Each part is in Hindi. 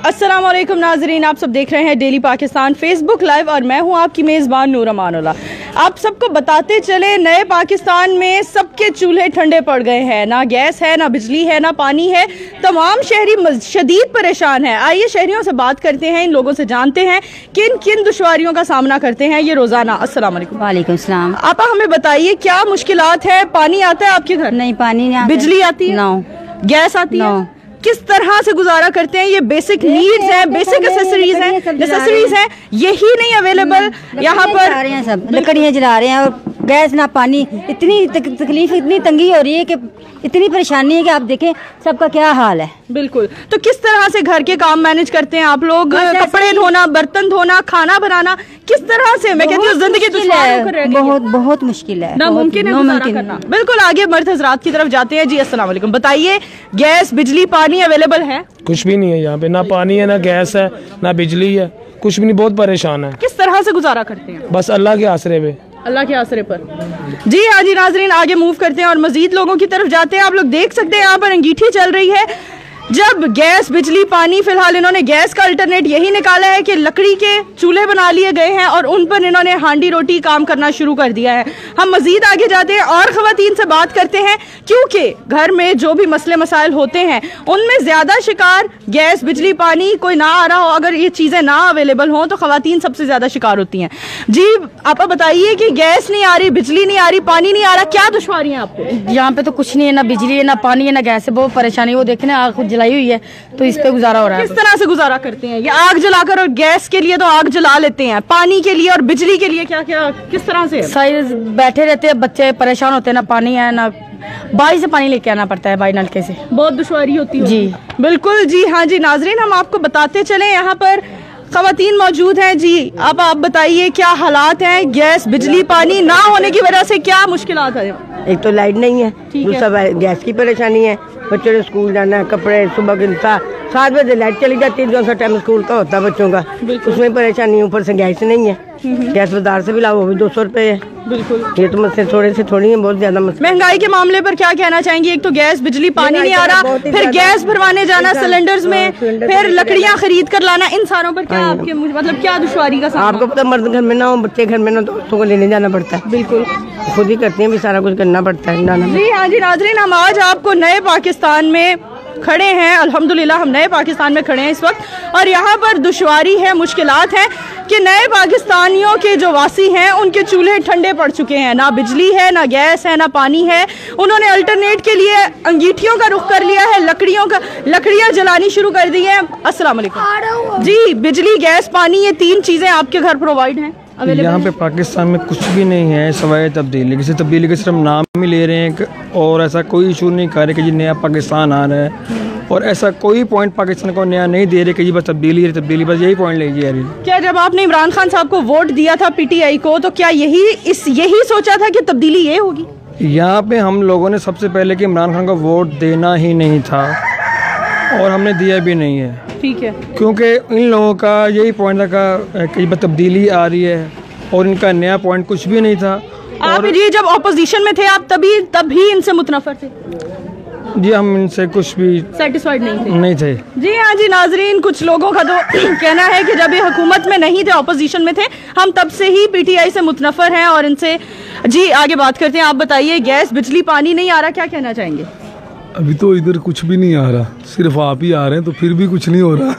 अस्सलाम वालेकुम नाजरीन, आप सब देख रहे हैं डेली पाकिस्तान फेसबुक लाइव और मैं हूं आपकी मेज़बान नूर अमानुल्लाह। आप सबको बताते चले, नए पाकिस्तान में सबके चूल्हे ठंडे पड़ गए हैं। ना गैस है, ना बिजली है, ना पानी है। तमाम शहरी शदीद परेशान हैं। आइए शहरियों से बात करते हैं, इन लोगों से जानते हैं किन किन दुश्वारियों का सामना करते हैं ये रोज़ाना। अस्सलाम वालेकुम। वालेकुम सलाम। आप हमें बताइए क्या मुश्किलात है? पानी आता है आपके घर? नहीं, पानी नहीं आता। बिजली आती है? नो। गैस आती है? किस तरह से गुजारा करते हैं? ये बेसिक नीड्स हैं, बेसिक नेसेसरीज हैं, यही नहीं अवेलेबल यहाँ पर। सब लकड़ियाँ जला रहे हैं और गैस ना पानी। इतनी तकलीफ, इतनी तंगी हो रही है कि इतनी परेशानी है कि आप देखें सबका क्या हाल है। बिल्कुल। तो किस तरह से घर के काम मैनेज करते हैं आप लोग? कपड़े धोना, बर्तन धोना, खाना बनाना, किस तरह से? मैं कहती हूँ जिंदगी बहुत बहुत मुश्किल है, नामुमकिन है गुजारा करना। बिल्कुल। आगे मर्द हजरात की तरफ जाते हैं। जी अस्सलाम वालेकुम। बताइए, गैस बिजली पानी अवेलेबल है? कुछ भी नहीं है यहाँ पे, ना पानी है, ना गैस है, ना बिजली है, कुछ भी नहीं। बहुत परेशान है। किस तरह से गुजारा करते हैं? बस अल्लाह के आसरे पे, अल्लाह के आसरे पर। जी हाँ जी नाजरीन, आगे मूव करते हैं और मजीद लोगों की तरफ जाते हैं। आप लोग देख सकते हैं यहाँ पर अंगीठी चल रही है। जब गैस बिजली पानी, फिलहाल इन्होंने गैस का अल्टरनेट यही निकाला है कि लकड़ी के चूल्हे बना लिए गए हैं और उन पर इन्होंने हांडी रोटी काम करना शुरू कर दिया है। हम मजीद आगे जाते हैं और खवातीन से बात करते हैं, क्योंकि घर में जो भी मसले मसाइल होते हैं उनमें ज्यादा शिकार गैस बिजली पानी कोई ना आ रहा हो, अगर ये चीजें ना अवेलेबल हों तो खवातीन सबसे ज्यादा शिकार होती हैं। जी आप बताइए कि गैस नहीं आ रही, बिजली नहीं आ रही, पानी नहीं आ रहा, क्या दुश्वारी है आपको? यहाँ पे तो कुछ नहीं है, ना बिजली है, ना पानी है, ना गैस है। बहुत परेशानी। वो देखने आग खुद जलाई हुई है तो इस पे गुजारा हो रहा है। किस तरह से गुजारा करते हैं? ये आग जलाकर, और गैस के लिए तो आग जला लेते हैं, पानी के लिए और बिजली के लिए क्या क्या किस तरह से? साइड बैठे रहते हैं, बच्चे परेशान होते हैं, ना पानी है, ना बाई से पानी लेके आना पड़ता है, बाई नलके से। बहुत दुश्वारी होती है जी। बिल्कुल। जी हाँ जी नाजरीन, हम आपको बताते चले, यहाँ पर खवातीन मौजूद हैं। जी आप बताइए क्या हालात हैं? गैस बिजली पानी ना होने की वजह से क्या मुश्किलात है? एक तो लाइट नहीं है, दूसरा गैस की परेशानी है, बच्चों ने स्कूल जाना है, कपड़े सुबह के 7 बजे लाइट चली जाती है, जो सा टाइम स्कूल का होता है बच्चों का, उसमें परेशानी। ऊपर से गैस नहीं है, गैस बाजार से भी लाओ, वो भी 200 रुपए है। बिल्कुल। ये तो मसले थोड़े से थोड़ी है, बहुत ज्यादा मसले। महंगाई के मामले पर क्या कहना चाहेंगे? एक तो गैस बिजली पानी नहीं आ रहा, फिर गैस भरवाने जाना सिलेंडर्स में, फिर लकड़ियाँ खरीद कर लाना, इन सारों पर क्या आपके मतलब क्या दुश्वारी का सामना? आपको पता, मर्द घर में ना हो, बच्चे घर में ना, दोस्तों को लेने जाना पड़ता है। बिल्कुल। खुद ही करते हैं, भी सारा कुछ करना पड़ता है। जी हाँ जी नाजरीन, हम आज आपको नए पाकिस्तान में खड़े हैं। अल्हम्दुलिल्लाह हम नए पाकिस्तान में खड़े हैं इस वक्त, और यहाँ पर दुश्वारी है, मुश्किलात है कि नए पाकिस्तानियों के जो वासी हैं उनके चूल्हे ठंडे पड़ चुके हैं। ना बिजली है, ना गैस है, ना पानी है। उन्होंने अल्टरनेट के लिए अंगीठियों का रुख कर लिया है, लकड़ियाँ जलानी शुरू कर दी है। अस्सलाम वालेकुम। जी बिजली गैस पानी, ये 3 चीजें आपके घर प्रोवाइड हैं? यहाँ पे पाकिस्तान में कुछ भी नहीं है सवाए तब्दीली। किसी तब्दीली के सिर्फ नाम ही ले रहे हैं और ऐसा कोई इशू नहीं कर रहे कि जी नया पाकिस्तान आ रहा है, और ऐसा कोई पॉइंट पाकिस्तान को नया नहीं दे रहे कि जी बस तब्दीली है, तब्दीली, बस यही पॉइंट लीजिए यार। क्या जब आपने इमरान खान साहब को वोट दिया था पीटीआई को, तो क्या यही सोचा था कि तब्दीली ये होगी? यहाँ पे हम लोगों ने सबसे पहले कि इमरान खान को वोट देना ही नहीं था और हमने दिया भी नहीं है। ठीक है। क्योंकि इन लोगों का यही पॉइंट था कि बस तब्दीली आ रही है और इनका नया पॉइंट कुछ भी नहीं था। आप ये जब ऑपोजिशन में थे आप तभी इनसे मुतनफर थे? जी हम इनसे कुछ भी सेटिस्फाइड नहीं थे। जी हाँ जी नाजरीन, कुछ लोगों का तो कहना है कि जब ये हुकूमत में नहीं थे, ऑपोजिशन में थे, हम तब से ही पीटीआई से मुतनफर हैं और इनसे। जी आगे बात करते हैं। आप बताइए, गैस बिजली पानी नहीं आ रहा, क्या कहना चाहेंगे? अभी तो इधर कुछ भी नहीं आ रहा, सिर्फ आप ही आ रहे हैं, तो फिर भी कुछ नहीं हो रहा।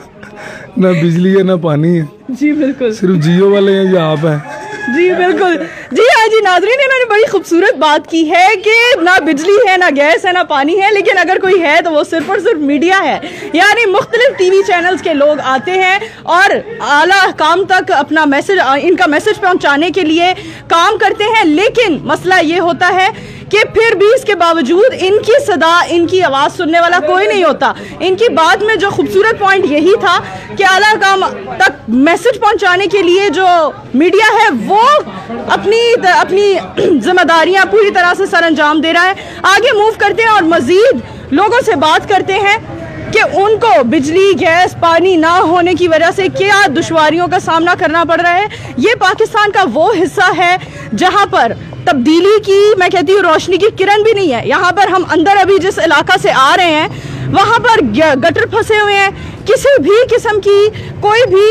ना बिजली है, ना पानी है। जी बिल्कुल। सिर्फ जियो वाले हैं या आप हैं? जी बिल्कुल। जी हाँ जी नाजरीन, इन्होंने बड़ी खूबसूरत बात की है कि ना बिजली है, ना गैस है, ना पानी है, लेकिन अगर कोई है तो वो सिर्फ और सिर्फ मीडिया है। यानी मुख्तलिफ टीवी चैनल्स के लोग आते हैं और आला काम तक अपना मैसेज, इनका मैसेज पहुंचाने के लिए काम करते हैं, लेकिन मसला ये होता है कि फिर भी इसके बावजूद इनकी सदा, इनकी आवाज़ सुनने वाला कोई नहीं होता। इनकी बात में जो खूबसूरत पॉइंट यही था कि आला काम तक मैसेज पहुंचाने के लिए जो मीडिया है वो अपनी जिम्मेदारियां पूरी तरह से सरअंजाम दे रहा है। आगे मूव करते हैं और मजीद लोगों से बात करते हैं कि उनको बिजली गैस पानी ना होने की वजह से क्या दुश्वारियों का सामना करना पड़ रहा है। ये पाकिस्तान का वो हिस्सा है जहां पर तब्दीली की, मैं कहती हूँ, रोशनी की किरण भी नहीं है। यहाँ पर हम अंदर अभी जिस इलाका से आ रहे हैं वहाँ पर गटर फंसे हुए हैं, किसी भी किस्म की कोई भी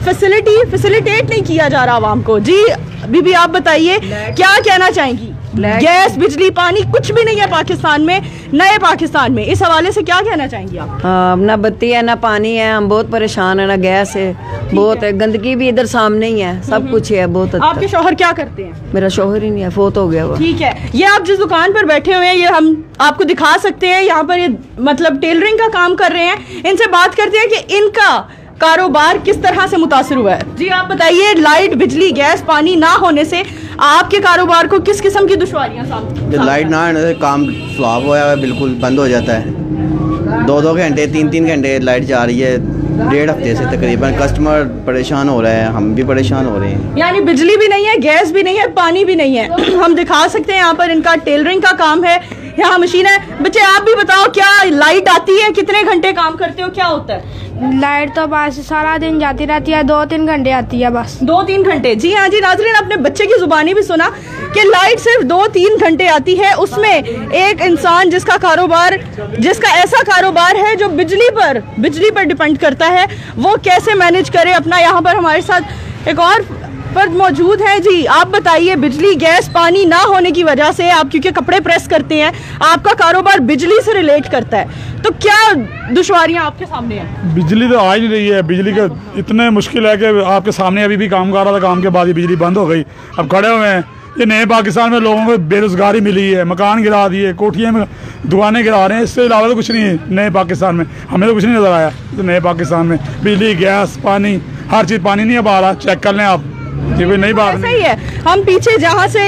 फैसिलिटेट नहीं किया जा रहा आवाम को। जी बीबी आप बताइए क्या कहना चाहेंगी? गैस बिजली पानी कुछ भी नहीं है पाकिस्तान में, नए पाकिस्तान में, इस हवाले से क्या कहना चाहेंगी आप? ना बत्ती है ना पानी है, हम बहुत परेशान है, ना गैस है, बहुत है, गंदगी भी इधर सामने ही है, सब कुछ है बहुत। आपके शौहर क्या करते हैं? मेरा शौहर ही नहीं है, फोत हो गया वो। ठीक है, ये आप जिस दुकान पर बैठे हुए हैं ये हम आपको दिखा सकते हैं, यहाँ पर ये मतलब टेलरिंग का काम कर रहे हैं। इनसे बात करते हैं कि इनका कारोबार किस तरह से मुतासर हुआ है। जी आप बताइए, लाइट बिजली गैस पानी ना होने से आपके कारोबार को किस किस्म की दुश्वारियां सामने? लाइट ना आने से काम स्वाब हुआ है, बिल्कुल बंद हो जाता है। 2-2 घंटे 3-3 घंटे लाइट जा रही है, 1.5 हफ्ते से तकरीबन। कस्टमर परेशान हो रहे हैं, हम भी परेशान हो रहे हैं। यानी बिजली भी नहीं है, गैस भी नहीं है, पानी भी नहीं है। हम दिखा सकते हैं यहाँ पर इनका टेलरिंग का काम है, यहाँ मशीन है। बच्चे आप भी बताओ, क्या लाइट आती है? कितने घंटे काम करते हो? क्या होता है? लाइट तो बस सारा दिन जाती रहती है, 2-3 घंटे आती है बस। 2-3 घंटे? जी हाँ जी नाज़रीन, अपने बच्चे की जुबानी भी सुना कि लाइट सिर्फ 2-3 घंटे आती है। उसमें एक इंसान जिसका कारोबार, जिसका ऐसा कारोबार है जो बिजली पर डिपेंड करता है, वो कैसे मैनेज करे अपना। यहाँ पर हमारे साथ एक और फर्द मौजूद है। जी आप बताइए, बिजली गैस पानी ना होने की वजह से, आप क्योंकि कपड़े प्रेस करते हैं, आपका कारोबार बिजली से रिलेट करता है, तो क्या दुश्वारियां आपके सामने हैं? बिजली तो आ ही नहीं रही है, बिजली का इतने मुश्किल है कि आपके सामने अभी भी काम कर रहा था, काम के बाद ही बिजली बंद हो गई। अब खड़े हुए हैं। ये नए पाकिस्तान में लोगों को बेरोजगारी मिली है, मकान गिरा दिए, कोठियाँ में दुकानें गिरा रहे हैं, इससे अलावा तो कुछ नहीं है नए पाकिस्तान में। हमें तो कुछ नहीं नजर आया तो नए पाकिस्तान में बिजली गैस पानी हर चीज़, पानी नहीं अब आ रहा, चेक कर लें आप, ये कोई नई बात नहीं है। हम पीछे जहाँ से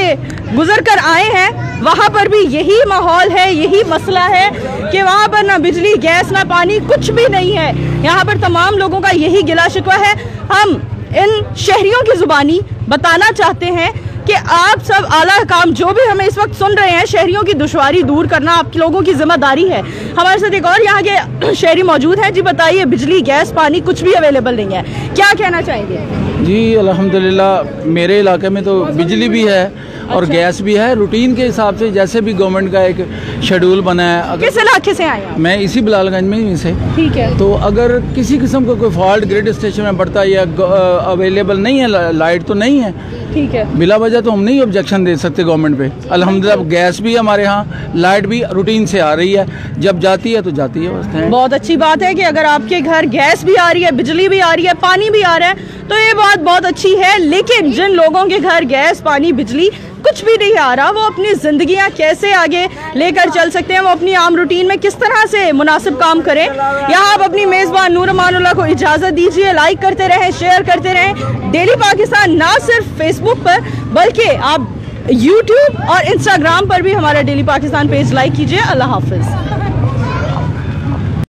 गुजर कर आए हैं वहाँ पर भी यही माहौल है, यही मसला है कि वहाँ पर ना बिजली गैस ना पानी कुछ भी नहीं है। यहाँ पर तमाम लोगों का यही गिला शिकवा है। हम इन शहरियों की जुबानी बताना चाहते हैं कि आप सब आला काम जो भी हमें इस वक्त सुन रहे हैं, शहरियों की दुश्वारी दूर करना आप लोगों की जिम्मेदारी है। हमारे साथ एक और यहाँ के शहरी मौजूद है। जी बताइए, बिजली गैस पानी कुछ भी अवेलेबल नहीं है, क्या कहना चाहेंगे? जी अल्हम्दुलिल्लाह मेरे इलाके में तो बिजली भी है और गैस भी है, रूटीन के हिसाब से, जैसे भी गवर्नमेंट का एक शेड्यूल बना है। किस इलाके से आए हैं? मैं इसी बिलालगंज में से। ठीक है। तो अगर किसी किस्म का कोई फॉल्ट ग्रिड स्टेशन में पड़ता है या अवेलेबल नहीं है, लाइट तो नहीं है, ठीक है, बिला वजह तो हम नहीं ऑब्जेक्शन दे सकते गवर्नमेंट पे। अल्हम्दुलिल्लाह गैस भी हमारे यहाँ, लाइट भी रूटीन से आ रही है, जब जाती है तो जाती है, बस। बहुत अच्छी बात है कि अगर आपके घर गैस भी आ रही है, बिजली भी आ रही है, पानी भी आ रहा है, तो ये बात बहुत अच्छी है। लेकिन जिन लोगों के घर गैस पानी बिजली कुछ भी नहीं आ रहा, वो अपनी जिंदगियां कैसे आगे लेकर चल सकते हैं, वो अपनी आम रूटीन में किस तरह से मुनासिब काम करें। यहाँ आप अपनी मेज़बान नूर अमानुल्लाह को इजाज़त दीजिए। लाइक करते रहें, शेयर करते रहें डेली पाकिस्तान, ना सिर्फ फेसबुक पर बल्कि आप यूट्यूब और इंस्टाग्राम पर भी हमारा डेली पाकिस्तान पेज लाइक कीजिए। अल्लाह हाफिज़।